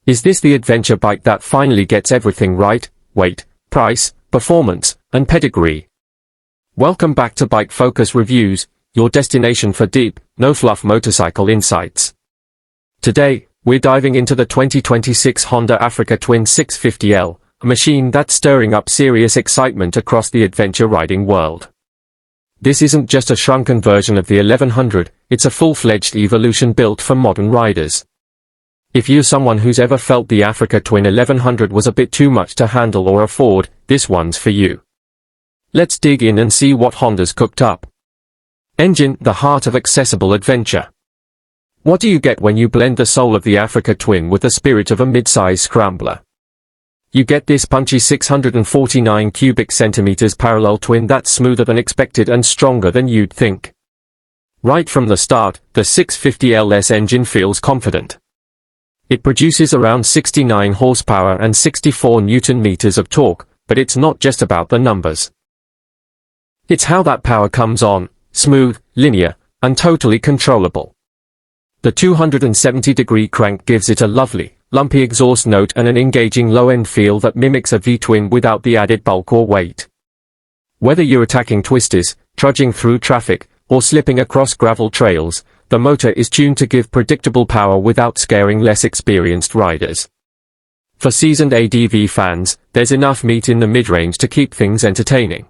Is this the adventure bike that finally gets everything right? Weight, price, performance, and pedigree. Welcome back to Bike Focus Reviews, your destination for deep, no-fluff motorcycle insights. Today, we're diving into the 2026 Honda Africa Twin 650L, a machine that's stirring up serious excitement across the adventure riding world. This isn't just a shrunken version of the 1100, it's a full-fledged evolution built for modern riders. If you're someone who's ever felt the Africa Twin 1100 was a bit too much to handle or afford, this one's for you. Let's dig in and see what Honda's cooked up. Engine, the heart of accessible adventure. What do you get when you blend the soul of the Africa Twin with the spirit of a mid-size scrambler? You get this punchy 649 cubic centimeters parallel twin that's smoother than expected and stronger than you'd think. Right from the start, the 650L's engine feels confident. It produces around 69 horsepower and 64 Newton-meters of torque, but it's not just about the numbers. It's how that power comes on, smooth, linear, and totally controllable. The 270-degree crank gives it a lovely, lumpy exhaust note and an engaging low-end feel that mimics a V-twin without the added bulk or weight. Whether you're attacking twisters, trudging through traffic, or slipping across gravel trails, the motor is tuned to give predictable power without scaring less experienced riders. For seasoned ADV fans, there's enough meat in the mid-range to keep things entertaining.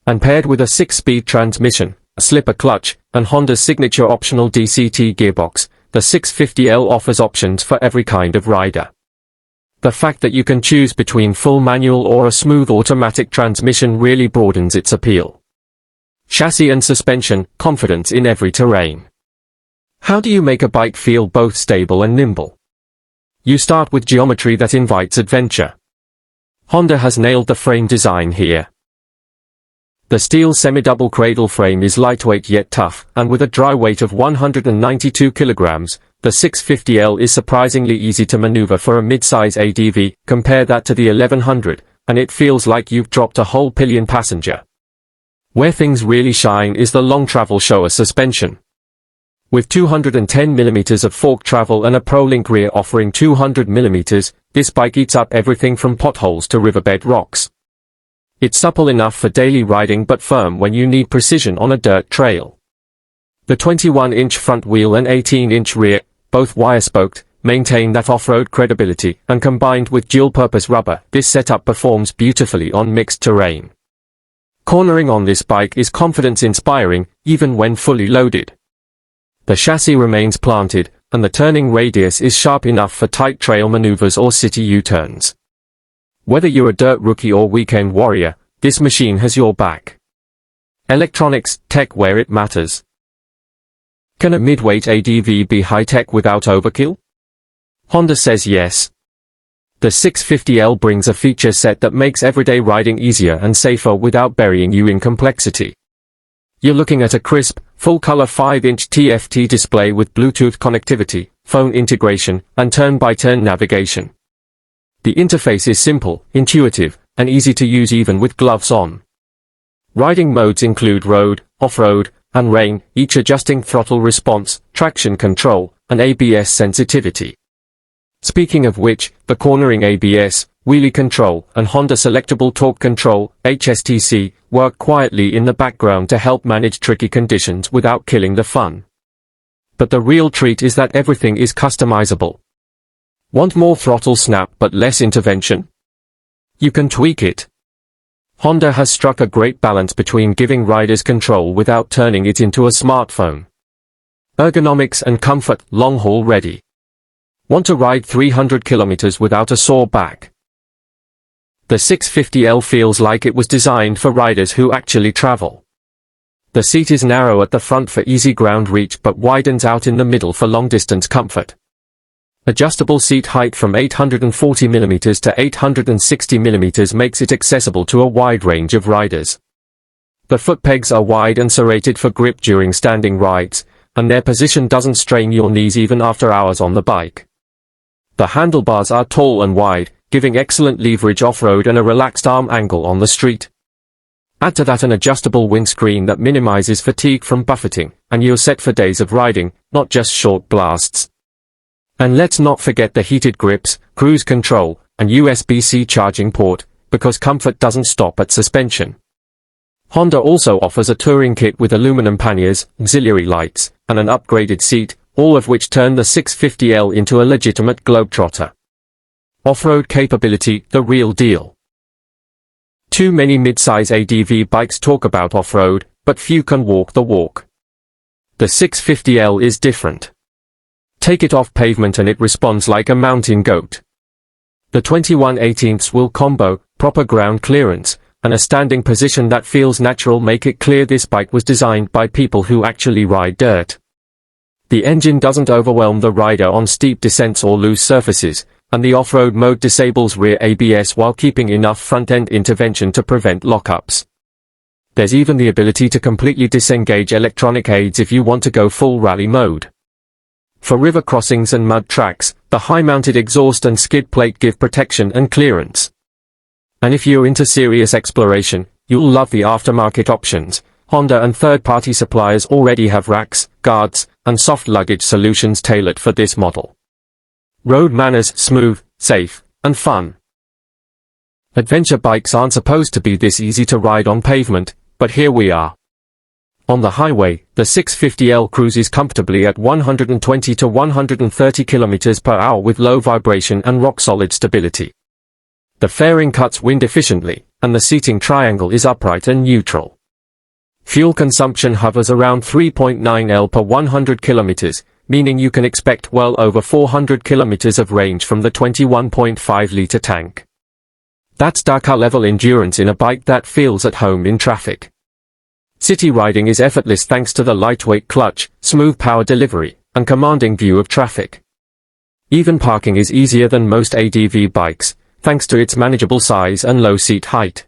And paired with a 6-speed transmission, a slipper clutch, and Honda's signature optional DCT gearbox, the 650L offers options for every kind of rider. The fact that you can choose between full manual or a smooth automatic transmission really broadens its appeal. Chassis and suspension, confidence in every terrain. How do you make a bike feel both stable and nimble? You start with geometry that invites adventure. Honda has nailed the frame design here. The steel semi-double cradle frame is lightweight yet tough, and with a dry weight of 192 kilograms, the 650L is surprisingly easy to maneuver for a mid-size ADV. Compare that to the 1100, and it feels like you've dropped a whole pillion passenger. Where things really shine is the long travel shower suspension. With 210mm of fork travel and a ProLink rear offering 200mm, this bike eats up everything from potholes to riverbed rocks. It's supple enough for daily riding but firm when you need precision on a dirt trail. The 21-inch front wheel and 18-inch rear, both wire-spoked, maintain that off-road credibility, and combined with dual-purpose rubber, this setup performs beautifully on mixed terrain. Cornering on this bike is confidence-inspiring, even when fully loaded. The chassis remains planted, and the turning radius is sharp enough for tight trail maneuvers or city U-turns. Whether you're a dirt rookie or weekend warrior, this machine has your back. Electronics, tech where it matters. Can a midweight ADV be high-tech without overkill? Honda says yes. The 650L brings a feature set that makes everyday riding easier and safer without burying you in complexity. You're looking at a crisp, full-color 5-inch TFT display with Bluetooth connectivity, phone integration, and turn-by-turn navigation. The interface is simple, intuitive, and easy to use even with gloves on. Riding modes include road, off-road, and rain, each adjusting throttle response, traction control, and ABS sensitivity. Speaking of which, the cornering ABS, wheelie control, and Honda Selectable Torque Control, HSTC, work quietly in the background to help manage tricky conditions without killing the fun. But the real treat is that everything is customizable. Want more throttle snap but less intervention? You can tweak it. Honda has struck a great balance between giving riders control without turning it into a smartphone. Ergonomics and comfort, long-haul ready. Want to ride 300 kilometers without a sore back? The 650L feels like it was designed for riders who actually travel. The seat is narrow at the front for easy ground reach but widens out in the middle for long-distance comfort. Adjustable seat height from 840mm to 860mm makes it accessible to a wide range of riders. The foot pegs are wide and serrated for grip during standing rides, and their position doesn't strain your knees even after hours on the bike. The handlebars are tall and wide, giving excellent leverage off-road and a relaxed arm angle on the street. Add to that an adjustable windscreen that minimizes fatigue from buffeting, and you're set for days of riding, not just short blasts. And let's not forget the heated grips, cruise control, and USB-C charging port, because comfort doesn't stop at suspension. Honda also offers a touring kit with aluminum panniers, auxiliary lights, and an upgraded seat, all of which turn the 650L into a legitimate globetrotter. Off-road capability, the real deal. Too many mid-size ADV bikes talk about off-road, but few can walk the walk. The 650L is different. Take it off pavement and it responds like a mountain goat. The 21/18 wheel combo, proper ground clearance, and a standing position that feels natural make it clear this bike was designed by people who actually ride dirt. The engine doesn't overwhelm the rider on steep descents or loose surfaces, and the off-road mode disables rear ABS while keeping enough front-end intervention to prevent lockups. There's even the ability to completely disengage electronic aids if you want to go full rally mode. For river crossings and mud tracks, the high-mounted exhaust and skid plate give protection and clearance. And if you're into serious exploration, you'll love the aftermarket options. Honda and third-party suppliers already have racks, guards, and soft luggage solutions tailored for this model. Road manners, smooth, safe, and fun. Adventure bikes aren't supposed to be this easy to ride on pavement, but here we are. On the highway, the 650L cruises comfortably at 120 to 130 km per hour with low vibration and rock-solid stability. The fairing cuts wind efficiently, and the seating triangle is upright and neutral. Fuel consumption hovers around 3.9 L per 100 km, meaning you can expect well over 400 km of range from the 21.5-litre tank. That's Dakar-level endurance in a bike that feels at home in traffic. City riding is effortless thanks to the lightweight clutch, smooth power delivery, and commanding view of traffic. Even parking is easier than most ADV bikes, thanks to its manageable size and low seat height.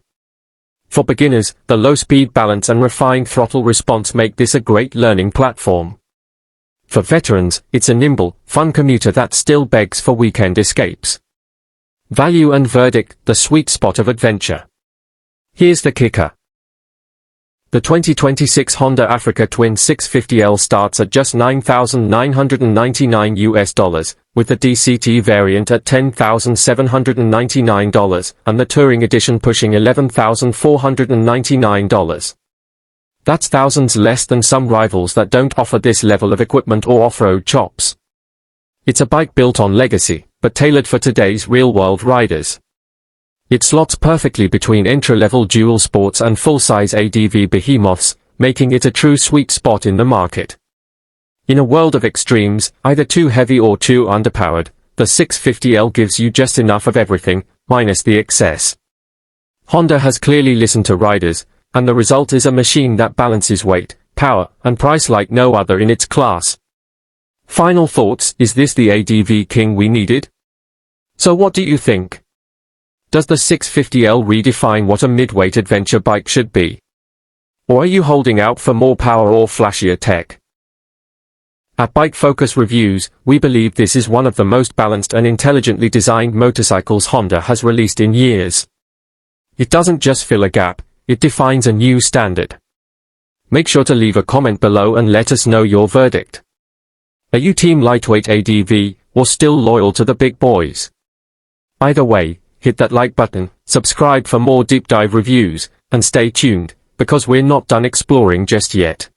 For beginners, the low-speed balance and refined throttle response make this a great learning platform. For veterans, it's a nimble, fun commuter that still begs for weekend escapes. Value and verdict, the sweet spot of adventure. Here's the kicker. The 2026 Honda Africa Twin 650L starts at just $9,999 with the DCT variant at $10,799, and the Touring Edition pushing $11,499. That's thousands less than some rivals that don't offer this level of equipment or off-road chops. It's a bike built on legacy, but tailored for today's real-world riders. It slots perfectly between entry-level dual sports and full-size ADV behemoths, making it a true sweet spot in the market. In a world of extremes, either too heavy or too underpowered, the 650L gives you just enough of everything, minus the excess. Honda has clearly listened to riders, and the result is a machine that balances weight, power, and price like no other in its class. Final thoughts, is this the ADV king we needed? So what do you think? Does the 650L redefine what a mid-weight adventure bike should be? Or are you holding out for more power or flashier tech? At Bike Focus Reviews, we believe this is one of the most balanced and intelligently designed motorcycles Honda has released in years. It doesn't just fill a gap, it defines a new standard. Make sure to leave a comment below and let us know your verdict. Are you team lightweight ADV, or still loyal to the big boys? Either way, hit that like button, subscribe for more deep dive reviews, and stay tuned, because we're not done exploring just yet.